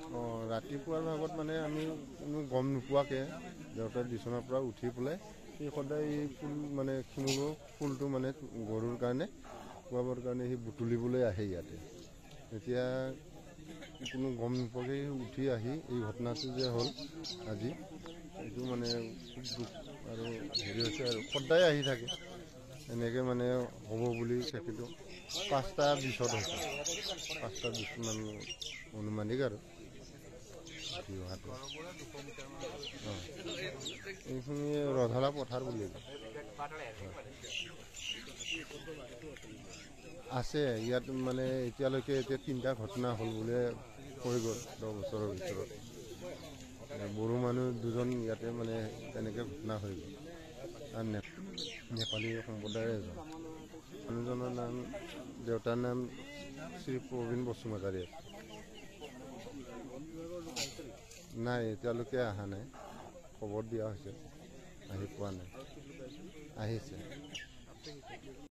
ৰাতিপুৱাৰ ভাগত মানে আমি কোনো গম নোপোৱাকৈ দেউতাৰ বিচনাৰ পৰা উঠি পেলাই সি সদায় এই ফুল মানে শিমলু ফুলটো মানে গৰুৰ কাৰণে খোৱাবৰ কাৰণে সি বুটলিবলৈ আহে ইয়াতে। এতিয়া কোনো গম নোপোৱাকৈ উঠি আহি এই ঘটনাটো যে হ'ল আজি, এইটো মানে খুব দুখ আৰু হেৰি হৈছে আৰু সদায় আহি থাকে এনেকৈ মানে হ'ব বুলি তেখেতো 5:20 হৈছে, 5:20 মান অনুমানিক আৰু অহাটো। এইখিনি ৰধালা পথাৰ বুলি আছে ইয়াত মানে এতিয়ালৈকে 3টা ঘটনা হ'ল বুলি হৈ গ'ল 10 বছৰৰ ভিতৰত। বড়ো মানুহ 2জন ইয়াতে মানে তেনেকৈ ঘটনা হৈ গ'ল। আৰু নেপালী সম্প্ৰদায়ৰ এজন মানুহজনৰ নাম, দেউতাৰ নাম শ্ৰী প্ৰবীণ বসুমতাৰী। নাই, এতিয়ালৈকে অহা নাই, খবৰ দিয়া হৈছে, আহি পোৱা নাই, আহিছে।